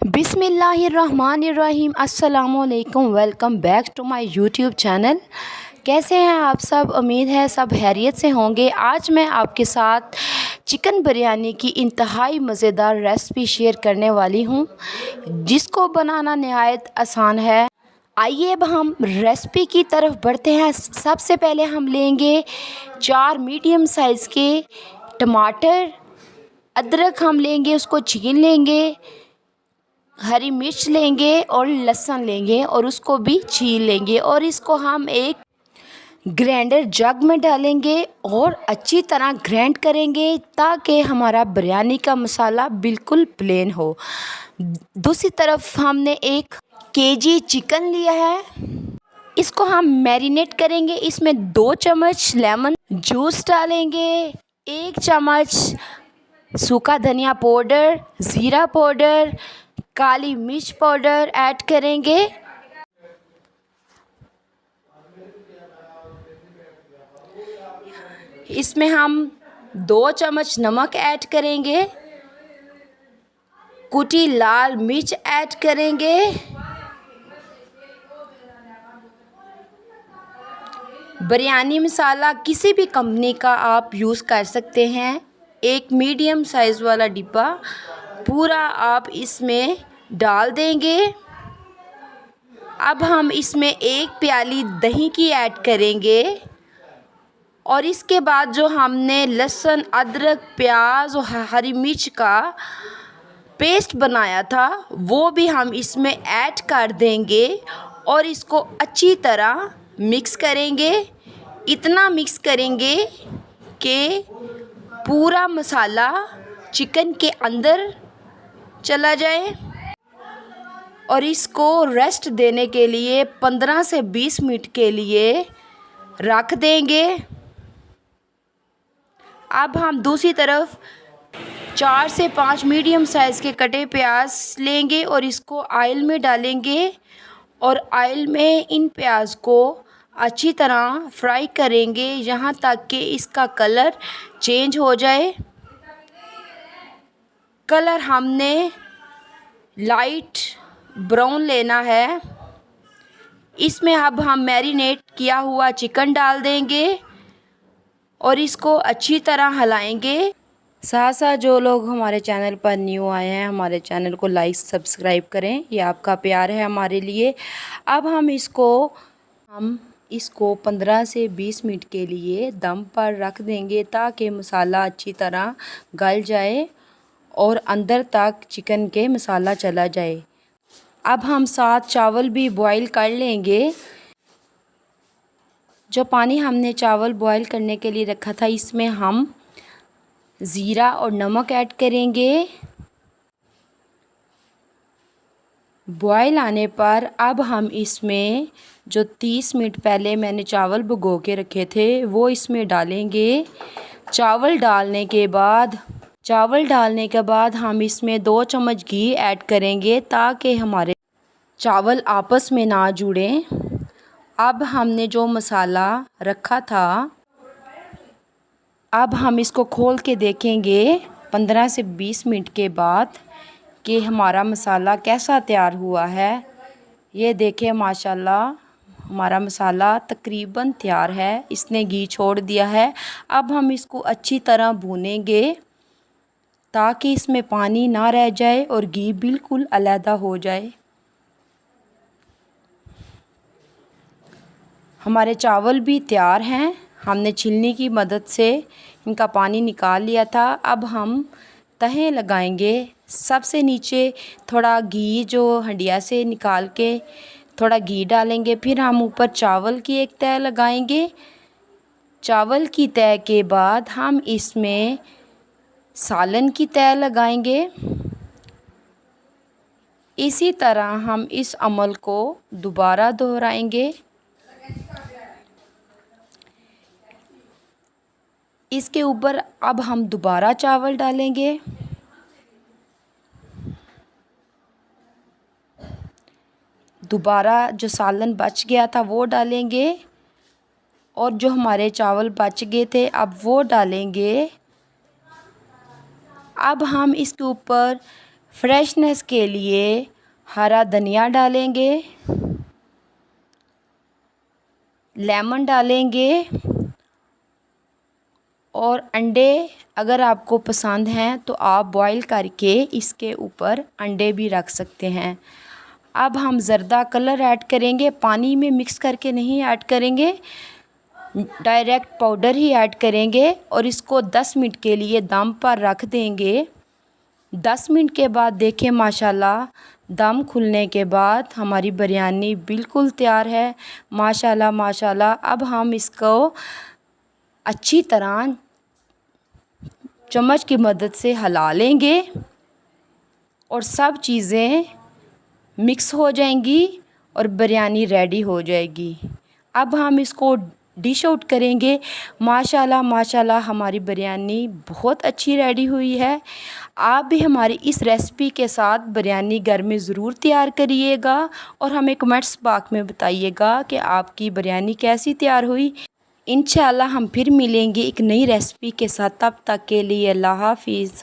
बिस्मिल्लाहिर्रहमानिर्रहीम। अस्सलामुअलैकुम। Welcome back to my YouTube channel. कैसे हैं आप सब? उम्मीद है सब खैरियत से होंगे। आज मैं आपके साथ चिकन बिरयानी की इंतहाई मज़ेदार रेसिपी शेयर करने वाली हूं, जिसको बनाना नहायत आसान है। आइए अब हम रेसिपी की तरफ बढ़ते हैं। सबसे पहले हम लेंगे 4 मीडियम साइज़ के टमाटर। अदरक हम लेंगे, उसको छील लेंगे। हरी मिर्च लेंगे और लहसुन लेंगे और उसको भी छील लेंगे और इसको हम एक ग्राइंडर जग में डालेंगे और अच्छी तरह ग्राइंड करेंगे ताकि हमारा बिरयानी का मसाला बिल्कुल प्लेन हो। दूसरी तरफ हमने 1 केजी चिकन लिया है, इसको हम मैरिनेट करेंगे। इसमें 2 चम्मच लेमन जूस डालेंगे, 1 चम्मच सूखा धनिया पाउडर, ज़ीरा पाउडर, काली मिर्च पाउडर ऐड करेंगे। इसमें हम 2 चम्मच नमक ऐड करेंगे, कुटी लाल मिर्च ऐड करेंगे, बिरयानी मसाला किसी भी कंपनी का आप यूज़ कर सकते हैं। 1 मीडियम साइज़ वाला डिब्बा पूरा आप इसमें डाल देंगे। अब हम इसमें 1 प्याली दही की ऐड करेंगे और इसके बाद जो हमने लहसुन, अदरक, प्याज और हरी मिर्च का पेस्ट बनाया था वो भी हम इसमें ऐड कर देंगे और इसको अच्छी तरह मिक्स करेंगे। इतना मिक्स करेंगे कि पूरा मसाला चिकन के अंदर चला जाए और इसको रेस्ट देने के लिए 15 से 20 मिनट के लिए रख देंगे। अब हम दूसरी तरफ 4 से 5 मीडियम साइज़ के कटे प्याज लेंगे और इसको ऑयल में डालेंगे और ऑयल में इन प्याज को अच्छी तरह फ्राई करेंगे यहाँ तक कि इसका कलर चेंज हो जाए। कलर हमने लाइट ब्राउन लेना है। इसमें अब हम मैरिनेट किया हुआ चिकन डाल देंगे और इसको अच्छी तरह हिलाएंगे। साथ साथ जो लोग हमारे चैनल पर न्यू आए हैं, हमारे चैनल को लाइक सब्सक्राइब करें, ये आपका प्यार है हमारे लिए। अब हम इसको 15 से 20 मिनट के लिए दम पर रख देंगे ताकि मसाला अच्छी तरह गल जाए और अंदर तक चिकन के मसाला चला जाए। अब हम साथ चावल भी बॉईल कर लेंगे। जो पानी हमने चावल बॉईल करने के लिए रखा था इसमें हम ज़ीरा और नमक ऐड करेंगे। बॉईल आने पर अब हम इसमें जो 30 मिनट पहले मैंने चावल भिगो के रखे थे वो इसमें डालेंगे। चावल डालने के बाद हम इसमें 2 चम्मच घी ऐड करेंगे ताकि हमारे चावल आपस में ना जुड़ें। अब हमने जो मसाला रखा था अब हम इसको खोल के देखेंगे 15 से 20 मिनट के बाद कि हमारा मसाला कैसा तैयार हुआ है। ये देखें माशाल्लाह हमारा मसाला तकरीबन तैयार है, इसने घी छोड़ दिया है। अब हम इसको अच्छी तरह भूनेंगे ताकि इसमें पानी ना रह जाए और घी बिल्कुल अलहदा हो जाए। हमारे चावल भी तैयार हैं, हमने छीलनी की मदद से इनका पानी निकाल लिया था। अब हम तहें लगाएंगे। सबसे नीचे थोड़ा घी जो हंडिया से निकाल के थोड़ा घी डालेंगे, फिर हम ऊपर चावल की एक तह लगाएंगे। चावल की तह के बाद हम इसमें सालन की तह लगाएंगे। इसी तरह हम इस अमल को दोबारा दोहराएंगे। इसके ऊपर अब हम दोबारा चावल डालेंगे। दोबारा जो सालन बच गया था वो डालेंगे और जो हमारे चावल बच गए थे अब वो डालेंगे। अब हम इसके ऊपर फ्रेशनेस के लिए हरा धनिया डालेंगे, लेमन डालेंगे और अंडे अगर आपको पसंद हैं तो आप बॉईल करके इसके ऊपर अंडे भी रख सकते हैं। अब हम ज़र्दा कलर ऐड करेंगे, पानी में मिक्स करके नहीं ऐड करेंगे, डायरेक्ट पाउडर ही ऐड करेंगे और इसको 10 मिनट के लिए दम पर रख देंगे। 10 मिनट के बाद देखें माशाल्लाह दम खुलने के बाद हमारी बिरयानी बिल्कुल तैयार है। माशाल्लाह माशाल्लाह। अब हम इसको अच्छी तरह चम्मच की मदद से हिला लेंगे और सब चीज़ें मिक्स हो जाएंगी और बिरयानी रेडी हो जाएगी। अब हम इसको डिश आउट करेंगे। माशाल्लाह माशाल्लाह हमारी बिरयानी बहुत अच्छी रेडी हुई है। आप भी हमारी इस रेसिपी के साथ बिरयानी घर में ज़रूर तैयार करिएगा और हमें कमेंट्स बॉक्स में बताइएगा कि आपकी बिरयानी कैसी तैयार हुई। इंशाल्लाह हम फिर मिलेंगे एक नई रेसिपी के साथ, तब तक के लिए अल्लाह हाफ़िज़।